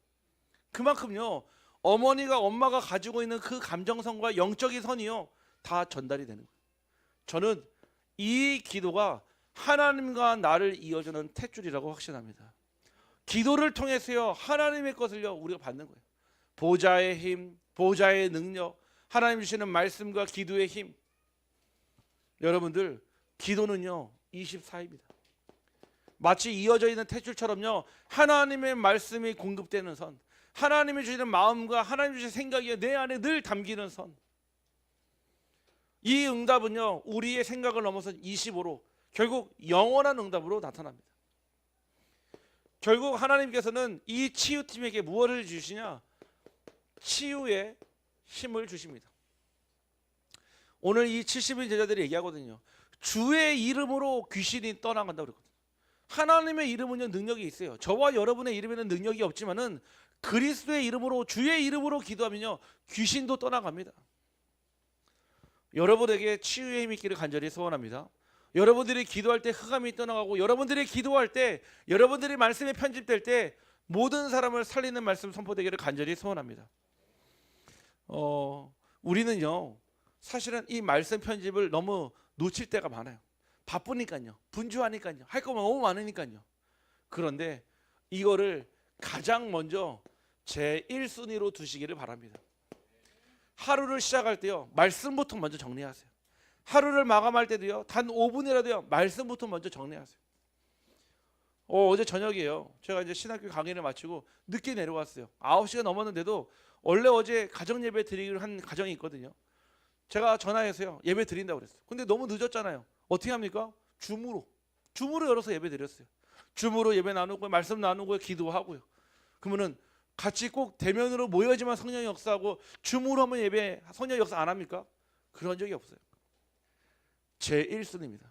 그만큼요, 엄마가 가지고 있는 그 감정선과 영적인 선이요, 다 전달이 되는 거예요. 저는 이 기도가 하나님과 나를 이어주는 탯줄이라고 확신합니다. 기도를 통해서요, 하나님의 것을요, 우리가 받는 거예요. 보좌의 힘, 보좌의 능력, 하나님 주시는 말씀과 기도의 힘. 여러분들, 기도는요 24입니다. 마치 이어져 있는 탯줄처럼요, 하나님의 말씀이 공급되는 선, 하나님이 주시는 마음과 하나님 주시는 생각이 내 안에 늘 담기는 선. 이 응답은요, 우리의 생각을 넘어선 25로 결국 영원한 응답으로 나타납니다. 결국 하나님께서는 이 치유팀에게 무엇을 주시냐? 치유의 힘을 주십니다. 오늘 이 70인 제자들이 얘기하거든요. 주의 이름으로 귀신이 떠나간다고 그러거든요. 하나님의 이름은요, 능력이 있어요. 저와 여러분의 이름에는 능력이 없지만은 그리스도의 이름으로, 주의 이름으로 기도하면요, 귀신도 떠나갑니다. 여러분에게 치유의 힘이 있기를 간절히 소원합니다. 여러분들이 기도할 때 흑암이 떠나가고, 여러분들이 기도할 때, 여러분들이 말씀이 편집될 때 모든 사람을 살리는 말씀 선포되기를 간절히 소원합니다. 우리는요, 사실은 이 말씀 편집을 너무 놓칠 때가 많아요. 바쁘니까요, 분주하니까요, 할 거면 너무 많으니까요. 그런데 이거를 가장 먼저 제 1순위로 두시기를 바랍니다. 하루를 시작할 때요, 말씀부터 먼저 정리하세요. 하루를 마감할 때도요, 단 5분이라도요, 말씀부터 먼저 정리하세요. 어제 저녁이에요. 제가 이제 신학교 강의를 마치고 늦게 내려왔어요. 9시가 넘었는데도 원래 어제 가정 예배 드리기로 한 가정이 있거든요. 제가 전화해서요, 예배 드린다고 그랬어요. 근데 너무 늦었잖아요. 어떻게 합니까? 줌으로 열어서 예배 드렸어요. 줌으로 예배 나누고 말씀 나누고 기도하고요. 그러면은 같이 꼭 대면으로 모여야지만 성령의 역사하고 줌으로 하면 예배 성령의 역사 안 합니까? 그런 적이 없어요. 제 1순위입니다.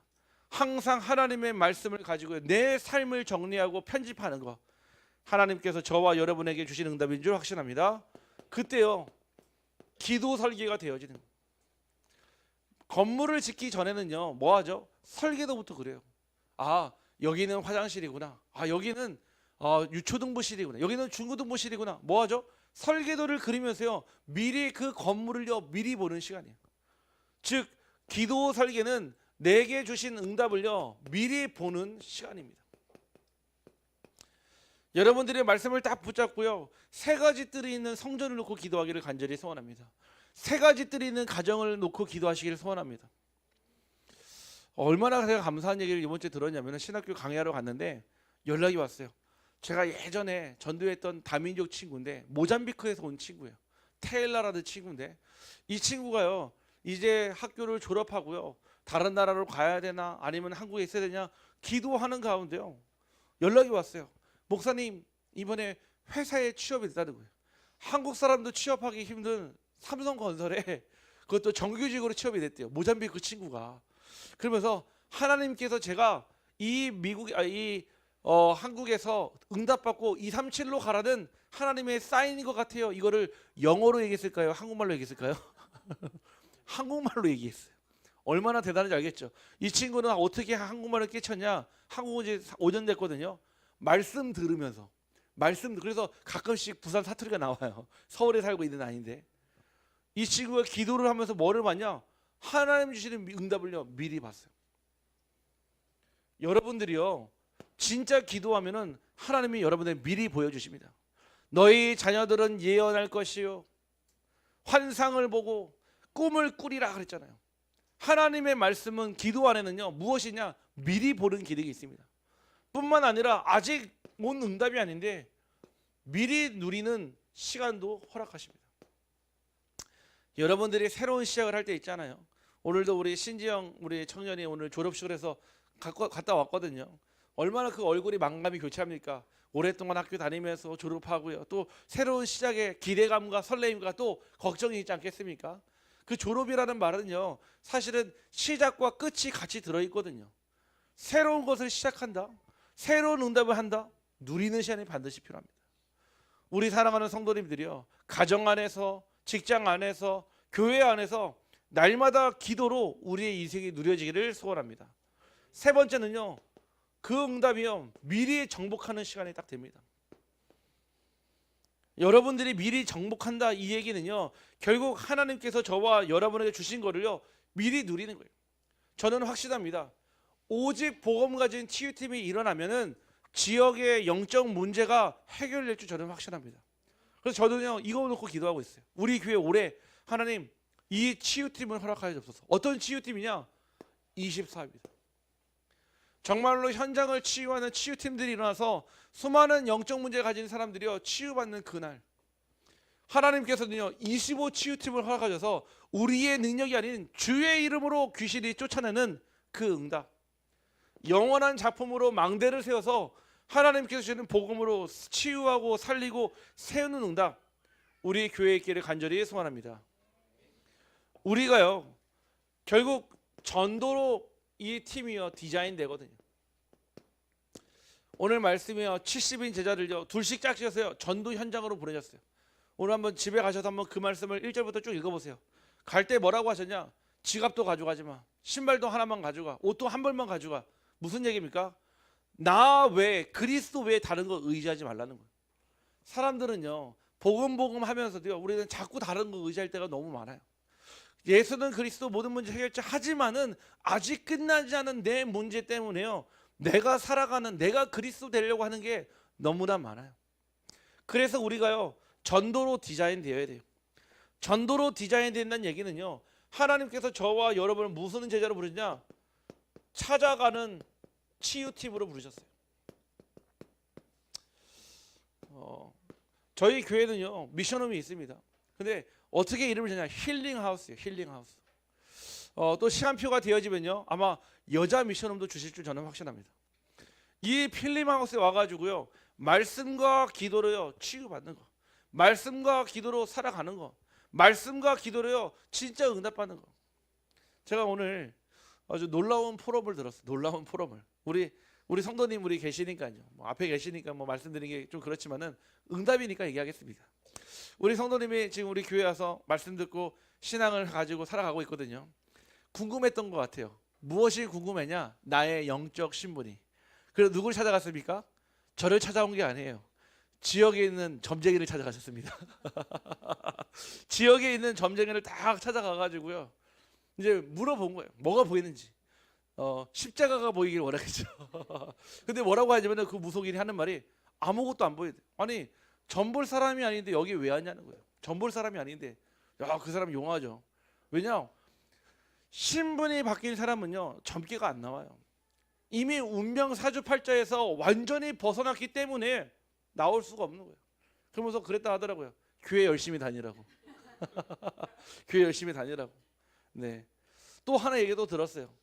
항상 하나님의 말씀을 가지고 내 삶을 정리하고 편집하는 거, 하나님께서 저와 여러분에게 주신 응답인 줄 확신합니다. 그때요, 기도 설계가 되어지는 거예요. 건물을 짓기 전에는요, 뭐 하죠? 설계도부터 그래요. 여기는 화장실이구나. 아, 여기는 유초등부실이구나. 여기는 중고등부실이구나. 뭐 하죠? 설계도를 그리면서요. 미리 그 건물을요. 미리 보는 시간이에요. 즉 기도 설계는 내게 주신 응답을요. 미리 보는 시간입니다. 여러분들의 말씀을 딱 붙잡고요. 세 가지 뜰이 있는 성전을 놓고 기도하기를 간절히 소원합니다. 세 가지 뜰이 있는 가정을 놓고 기도하시기를 소원합니다. 얼마나 제가 감사한 얘기를 이번 주에 들었냐면 신학교 강의하러 갔는데 연락이 왔어요. 제가 예전에 전도했던 다민족 친구인데 모잠비크에서 온 친구예요. 테일라라는 친구인데 이 친구가요. 이제 학교를 졸업하고요. 다른 나라로 가야 되나 아니면 한국에 있어야 되냐 기도하는 가운데요. 연락이 왔어요. 목사님 이번에 회사에 취업이 됐다는 거예요. 한국 사람도 취업하기 힘든 삼성건설에 그것도 정규직으로 취업이 됐대요. 모잠비크 친구가. 그러면서 하나님께서 제가 이 한국에서 응답받고 237로 가라는 하나님의 사인인 것 같아요. 이거를 영어로 얘기했을까요? 한국말로 얘기했을까요? 한국말로 얘기했어요. 얼마나 대단한지 알겠죠? 이 친구는 어떻게 한국말을 깨쳤냐? 한국은 이제 5년 됐거든요. 말씀 들으면서 그래서 가끔씩 부산 사투리가 나와요. 서울에 살고 있는 아닌데 이 친구가 기도를 하면서 뭐를 봤냐? 하나님 주시는 응답을요 미리 봤어요. 여러분들이요 진짜 기도하면은 하나님이 여러분들 미리 보여주십니다. 너희 자녀들은 예언할 것이요 환상을 보고 꿈을 꾸리라 그랬잖아요. 하나님의 말씀은 기도 안에는요 무엇이냐 미리 보는 기능이 있습니다. 뿐만 아니라 아직 못 응답이 아닌데 미리 누리는 시간도 허락하십니다. 여러분들이 새로운 시작을 할 때 있잖아요. 오늘도 우리 신지영 우리 청년이 오늘 졸업식을 해서 갔다 왔거든요. 얼마나 그 얼굴이 만감이 교차합니까? 오랫동안 학교 다니면서 졸업하고요. 또 새로운 시작의 기대감과 설레임과 또 걱정이 있지 않겠습니까? 그 졸업이라는 말은요. 사실은 시작과 끝이 같이 들어있거든요. 새로운 것을 시작한다. 새로운 응답을 한다. 누리는 시간이 반드시 필요합니다. 우리 사랑하는 성도님들이요. 가정 안에서 직장 안에서 교회 안에서 날마다 기도로 우리의 인생이 누려지기를 소원합니다. 세 번째는요. 그 응답이요. 미리 정복하는 시간이 딱 됩니다. 여러분들이 미리 정복한다 이 얘기는요. 결국 하나님께서 저와 여러분에게 주신 거를요. 미리 누리는 거예요. 저는 확신합니다. 오직 복음 가진 치유팀이 일어나면은 지역의 영적 문제가 해결될 줄 저는 확신합니다. 그래서 저도요 이거 놓고 기도하고 있어요. 우리 교회 올해 하나님 이 치유팀을 허락하여 주옵소서. 어떤 치유팀이냐? 24입니다. 정말로 현장을 치유하는 치유팀들이 일어나서 수많은 영적 문제 가진 사람들이요 치유받는 그날 하나님께서는요 25 치유팀을 허락하셔서 우리의 능력이 아닌 주의 이름으로 귀신이 쫓아내는 그 응답 영원한 작품으로 망대를 세워서 하나님께서 주시는 복음으로 치유하고 살리고 세우는 응답 우리 교회에 있기를 간절히 소원합니다. 우리가요 결국 전도로 이 팀이요 디자인 되거든요. 오늘 말씀이요 70인 제자들요 둘씩 짝지어서요 전도 현장으로 보내셨어요. 오늘 한번 집에 가셔서 한번 그 말씀을 1절부터 쭉 읽어보세요. 갈 때 뭐라고 하셨냐? 지갑도 가져가지 마. 신발도 하나만 가져가. 옷도 한 벌만 가져가. 무슨 얘기입니까? 나 외에 그리스도 외에 다른 거 의지하지 말라는 거예요. 사람들은요 복음 하면서도요 우리는 자꾸 다른 거 의지할 때가 너무 많아요. 예수는 그리스도 모든 문제 해결자 하지만은 아직 끝나지 않은 내 문제 때문에요 내가 살아가는 내가 그리스도 되려고 하는 게 너무나 많아요. 그래서 우리가요 전도로 디자인되어야 돼요. 전도로 디자인된다는 얘기는요 하나님께서 저와 여러분을 무슨 제자로 부르냐? 찾아가는 치유팀으로 부르셨어요. 저희 교회는요 미션홈이 있습니다. 근데 어떻게 이름을 지냐? 힐링하우스예요. 힐링하우스. 또 시간표가 되어지면요 아마 여자 미션홈도 주실 줄 저는 확신합니다. 이 힐링하우스에 와가지고요 말씀과 기도로요 치유받는 거, 말씀과 기도로 살아가는 거, 말씀과 기도로요 진짜 응답받는 거. 제가 오늘 아주 놀라운 포럼을 들었어요. 놀라운 포럼을. 우리 성도님 우리 계시니까요. 뭐 앞에 계시니까 뭐 말씀드리는 게 좀 그렇지만은 응답이니까 얘기하겠습니다. 우리 성도님이 지금 우리 교회 와서 말씀 듣고 신앙을 가지고 살아가고 있거든요. 궁금했던 것 같아요. 무엇이 궁금했냐? 나의 영적 신분이. 그래서 누구를 찾아갔습니까? 저를 찾아온 게 아니에요. 지역에 있는 점쟁이를 찾아가셨습니다. 지역에 있는 점쟁이를 다 찾아가가지고요. 이제 물어본 거예요. 뭐가 보이는지. 십자가가 보이길 원하겠죠. 근데 뭐라고 하냐면 그 무속인이 하는 말이 아무것도 안 보이대. 아니 전 볼 사람이 아닌데 여기 왜 왔냐는 거예요. 전 볼 사람이 아닌데 야 그 사람 용하죠. 왜냐 신분이 바뀐 사람은요 점괘가 안 나와요. 이미 운명 사주팔자에서 완전히 벗어났기 때문에 나올 수가 없는 거예요. 그러면서 그랬다 하더라고요. 교회 열심히 다니라고. 교회 열심히 다니라고. 네. 또 하나 얘기도 들었어요.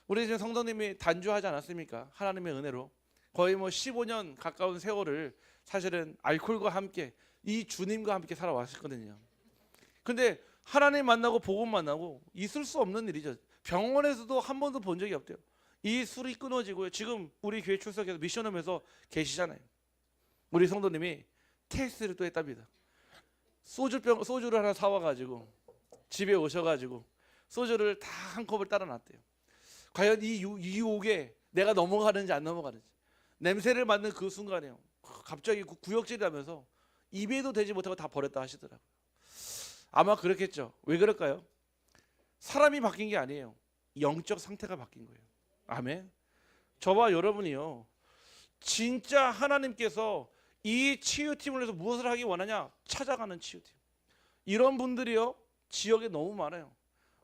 우리 지금 성도님이 단주하지 않았습니까? 하나님의 은혜로 거의 뭐 15년 가까운 세월을 사실은 알코올과 함께 이 주님과 함께 살아왔었거든요. 근데 하나님 만나고 복음 만나고 있을 수 없는 일이죠. 병원에서도 한 번도 본 적이 없대요. 이 술이 끊어지고요. 지금 우리 교회 출석해서 미션홈에서 계시잖아요. 우리 성도님이 테스트를 또 했답니다. 소주를 하나 사와가지고 집에 오셔가지고 소주를 다 한 컵을 따라 놨대요. 과연 이 유혹에 내가 넘어가는지 안 넘어가는지 냄새를 맡는 그 순간에요. 갑자기 구역질을 하면서 입에도 대지 못하고 다 버렸다 하시더라고요. 아마 그렇겠죠. 왜 그럴까요? 사람이 바뀐 게 아니에요. 영적 상태가 바뀐 거예요. 아멘. 저와 여러분이요. 진짜 하나님께서 이 치유팀을 위해서 무엇을 하기 원하냐? 찾아가는 치유팀. 이런 분들이요. 지역에 너무 많아요.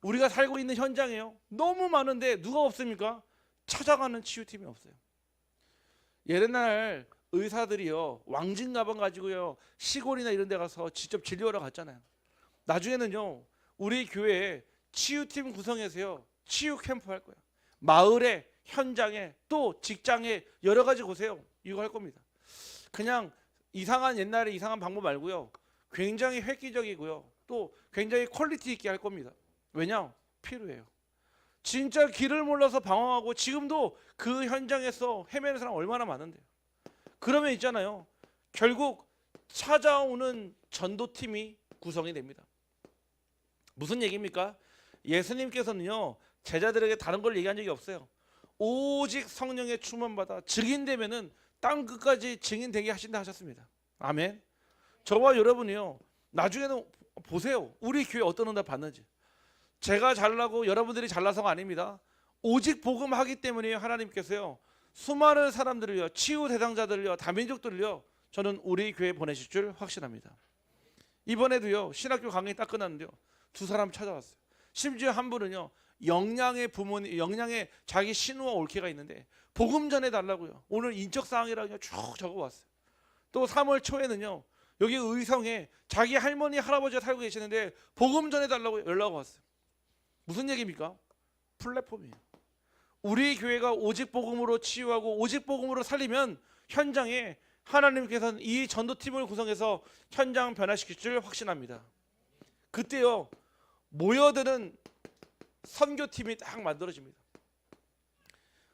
우리가 살고 있는 현장에요. 너무 많은데 누가 없습니까? 찾아가는 치유팀이 없어요. 옛날 의사들이요. 왕진 가방 가지고요. 시골이나 이런 데 가서 직접 진료하러 갔잖아요. 나중에는요. 우리 교회에 치유팀 구성해서요. 치유 캠프 할 거예요. 마을에, 현장에, 또 직장에 여러 가지 곳에요. 이거 할 겁니다. 그냥 이상한 옛날에 이상한 방법 말고요. 굉장히 획기적이고요. 또 굉장히 퀄리티 있게 할 겁니다. 왜냐? 필요해요. 진짜 길을 몰라서 방황하고 지금도 그 현장에서 헤매는 사람 얼마나 많은데요. 그러면 있잖아요. 결국 찾아오는 전도팀이 구성이 됩니다. 무슨 얘기입니까? 예수님께서는요. 제자들에게 다른 걸 얘기한 적이 없어요. 오직 성령의 충만받아 증인되면은 땅 끝까지 증인되게 하신다 하셨습니다. 아멘. 저와 여러분이요. 나중에는 보세요. 우리 교회 어떤 응답 받는지. 제가 잘나고 여러분들이 잘나서가 아닙니다. 오직 복음하기 때문에 하나님께서요. 수많은 사람들을요. 치유 대상자들을요. 다민족들을요. 저는 우리 교회에 보내실 줄 확신합니다. 이번에도요. 신학교 강의 딱 끝났는데요. 두 사람 찾아왔어요. 심지어 한 분은요. 영양에 자기 신우와 올케가 있는데 복음 전해 달라고요. 오늘 인적 사항이라고 쭉 적어왔어요. 또 3월 초에는요. 여기 의성에 자기 할머니 할아버지가 살고 계시는데 복음 전해 달라고 연락 왔어요. 무슨 얘기입니까? 플랫폼이에요. 우리 교회가 오직 복음으로 치유하고 오직 복음으로 살리면 현장에 하나님께서는 이 전도팀을 구성해서 현장 변화시킬 줄 확신합니다. 그때요. 모여드는 선교팀이 딱 만들어집니다.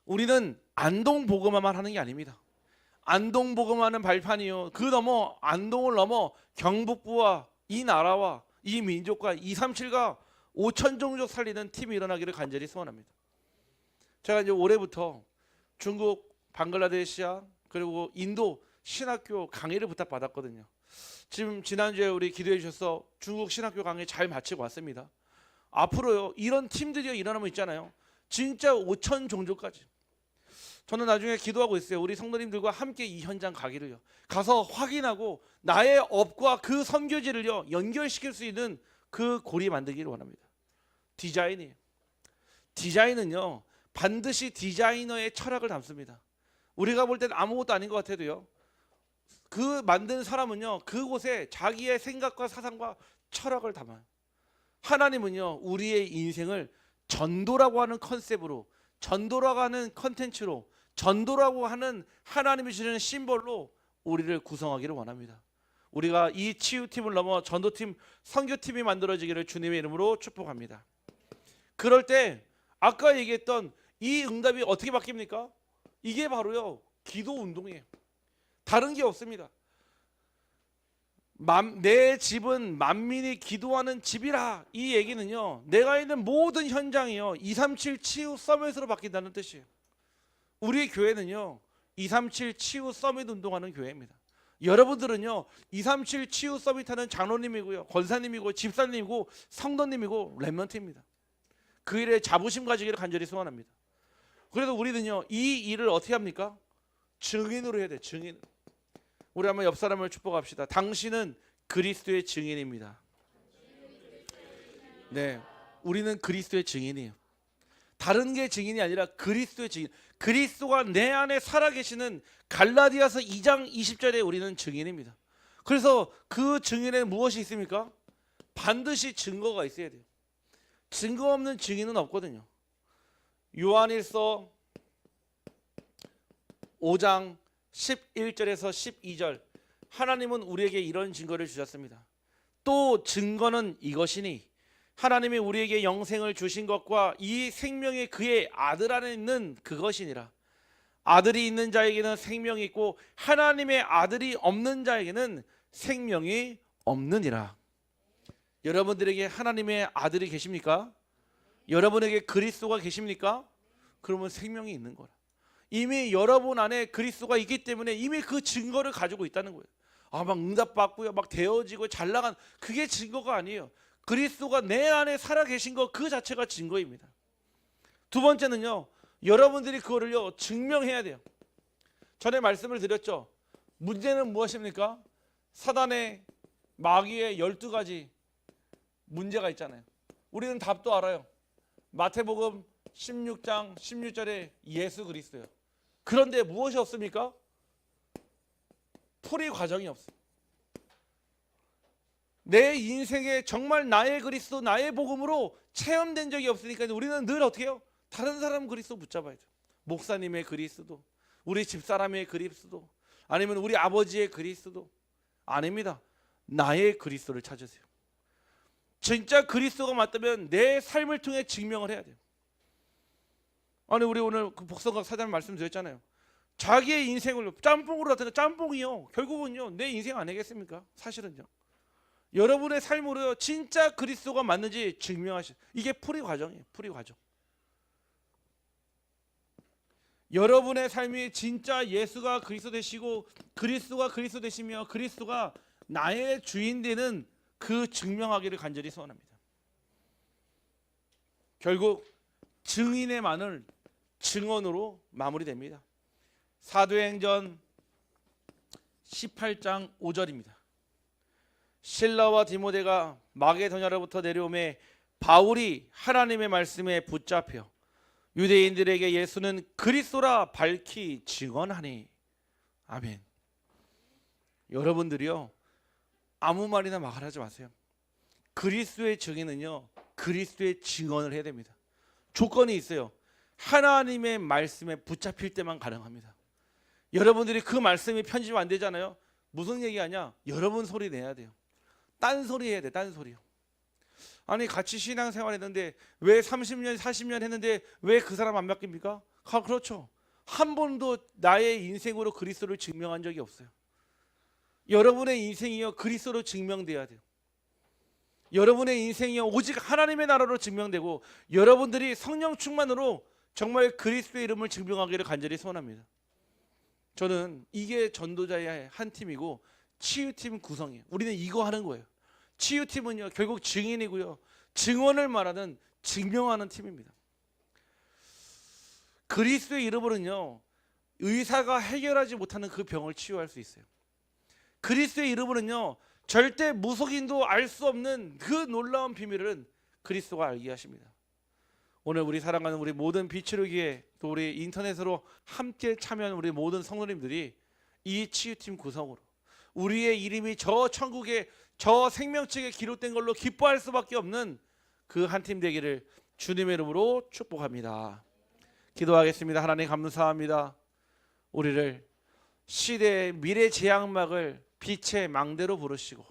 우리는 안동복음화만 하는 게 아닙니다. 안동복음화는 발판이요. 그 넘어 안동을 넘어 경북부와 이 나라와 이 민족과 237과 5천 종족 살리는 팀이 일어나기를 간절히 소원합니다. 제가 이제 올해부터 중국, 방글라데시아 그리고 인도 신학교 강의를 부탁받았거든요. 지금 지난주에 우리 기도해 주셔서 중국 신학교 강의 잘 마치고 왔습니다. 앞으로요 이런 팀들이 일어나면 있잖아요. 진짜 5천 종족까지. 저는 나중에 기도하고 있어요. 우리 성도님들과 함께 이 현장 가기를요. 가서 확인하고 나의 업과 그 선교지를요 연결시킬 수 있는 그 고리 만들기를 원합니다. 디자인이에요. 디자인은요 반드시 디자이너의 철학을 담습니다. 우리가 볼 때는 아무것도 아닌 것 같아도요. 그 만든 사람은요 그곳에 자기의 생각과 사상과 철학을 담아요. 하나님은요 우리의 인생을 전도라고 하는 컨셉으로, 전도라고 하는 컨텐츠로, 전도라고 하는 하나님이 주시는 심벌로 우리를 구성하기를 원합니다. 우리가 이 치유팀을 넘어 전도팀, 선교팀이 만들어지기를 주님의 이름으로 축복합니다. 그럴 때 아까 얘기했던 이 응답이 어떻게 바뀝니까? 이게 바로요 기도 운동이에요. 다른 게 없습니다. 내 집은 만민이 기도하는 집이라. 이 얘기는요 내가 있는 모든 현장이요 237 치유 서밋으로 바뀐다는 뜻이에요. 우리 교회는요 237 치유 서밋 운동하는 교회입니다. 여러분들은요 237 치유 서밋하는 장로님이고요, 권사님이고, 집사님이고, 성도님이고, 렘넌트입니다. 그 일에 자부심 가지기를 간절히 소원합니다. 그래서 우리는요 이 일을 어떻게 합니까? 증인으로 해야 돼. 증인. 우리 한번 옆 사람을 축복합시다. 당신은 그리스도의 증인입니다. 네, 우리는 그리스도의 증인이에요. 다른 게 증인이 아니라 그리스도의 증인. 그리스도가 내 안에 살아계시는 갈라디아서 2장 20절에 우리는 증인입니다. 그래서 그 증인에 무엇이 있습니까? 반드시 증거가 있어야 돼요. 증거 없는 증인은 없거든요. 요한일서 5장 11절에서 12절, 하나님은 우리에게 이런 증거를 주셨습니다. 또 증거는 이것이니 하나님이 우리에게 영생을 주신 것과 이 생명이 그의 아들 안에 있는 그것이니라. 아들이 있는 자에게는 생명이 있고 하나님의 아들이 없는 자에게는 생명이 없느니라. 여러분들에게 하나님의 아들이 계십니까? 여러분에게 그리스도가 계십니까? 그러면 생명이 있는 거라. 이미 여러분 안에 그리스도가 있기 때문에 이미 그 증거를 가지고 있다는 거예요. 막 응답받고요, 막 되어지고 잘 나간, 그게 증거가 아니에요. 그리스도가 내 안에 살아계신 것 그 자체가 증거입니다. 두 번째는요, 여러분들이 그거를요 증명해야 돼요. 전에 말씀을 드렸죠. 문제는 무엇입니까? 사단의, 마귀의 12가지 문제가 있잖아요. 우리는 답도 알아요. 마태복음 16장 16절에 예수 그리스도요. 그런데 무엇이 없습니까? 풀이 과정이 없어요. 내 인생에 정말 나의 그리스도, 나의 복음으로 체험된 적이 없으니까 우리는 늘 어떻게 해요? 다른 사람 그리스도 붙잡아야 돼요. 목사님의 그리스도, 우리 집사람의 그리스도, 아니면 우리 아버지의 그리스도. 아닙니다. 나의 그리스도를 찾으세요. 진짜 그리스도가 맞다면 내 삶을 통해 증명을 해야 돼요. 아니 우리 오늘 그 복성각 사장 말씀드렸잖아요. 자기의 인생을 짬뽕으로 나타내. 짬뽕이요 결국은요 내 인생 아니겠습니까? 사실은요. 여러분의 삶으로 진짜 그리스도가 맞는지 증명하시. 이게 풀이 과정이에요. 풀이 과정. 여러분의 삶이 진짜 예수가 그리스도 되시고 그리스도가 그리스도 되시며 그리스도가 나의 주인 되는 그 증명하기를 간절히 소원합니다. 결국 증인의만을 증언으로 마무리됩니다. 사도행전 18장 5절입니다. 실라와 디모데가 마게도냐로부터 내려오매 바울이 하나님의 말씀에 붙잡혀 유대인들에게 예수는 그리스도라 밝히 증언하니. 아멘. 여러분들이요 아무 말이나 말하지 마세요. 그리스도의 증인은요 그리스도의 증언을 해야 됩니다. 조건이 있어요. 하나님의 말씀에 붙잡힐 때만 가능합니다. 여러분들이 그 말씀이 편집 안 되잖아요. 무슨 얘기하냐? 여러분 소리 내야 돼요. 딴소리 해야 돼. 딴소리요. 아니 같이 신앙생활 했는데 왜 30년 40년 했는데 왜 그 사람 안 바뀝니까? 그렇죠. 한 번도 나의 인생으로 그리스도를 증명한 적이 없어요. 여러분의 인생이요 그리스도로 증명돼야 돼요. 여러분의 인생이요 오직 하나님의 나라로 증명되고 여러분들이 성령 충만으로 정말 그리스도의 이름을 증명하기를 간절히 소원합니다. 저는 이게 전도자의 한 팀이고 치유팀 구성이에요. 우리는 이거 하는 거예요. 치유팀은요 결국 증인이고요 증언을 말하는, 증명하는 팀입니다. 그리스도의 이름으로는요 의사가 해결하지 못하는 그 병을 치유할 수 있어요. 그리스도의 이름으로는요 절대 무속인도 알 수 없는 그 놀라운 비밀은 그리스도가 알게 하십니다. 오늘 우리 사랑하는 우리 모든 비치루기에 또 우리 인터넷으로 함께 참여하는 우리 모든 성도님들이 이 치유팀 구성으로 우리의 이름이 저 천국에 저 생명책에 기록된 걸로 기뻐할 수밖에 없는 그 한 팀 되기를 주님의 이름으로 축복합니다. 기도하겠습니다. 하나님 감사합니다. 우리를 시대의 미래 제약막을 빛의 망대로 부르시고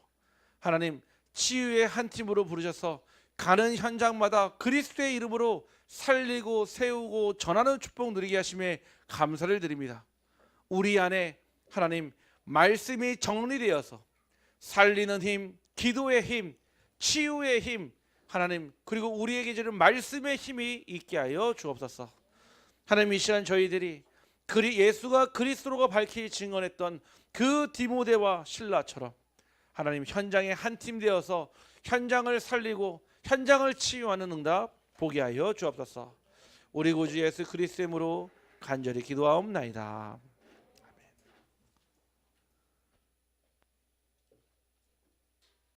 하나님 치유의 한 팀으로 부르셔서 가는 현장마다 그리스도의 이름으로 살리고 세우고 전하는 축복 누리게 하심에 감사를 드립니다. 우리 안에 하나님 말씀이 정리되어서 살리는 힘, 기도의 힘, 치유의 힘, 하나님 그리고 우리에게 주는 말씀의 힘이 있게 하여 주옵소서. 하나님 이 시간 저희들이 예수가 그리스도가 밝히 증언했던 그 디모데와 실라처럼 하나님 현장의 한 팀 되어서 현장을 살리고 현장을 치유하는 응답 보게 하여 주옵소서. 우리 구주 예수 그리스도의 이름으로 간절히 기도하옵나이다.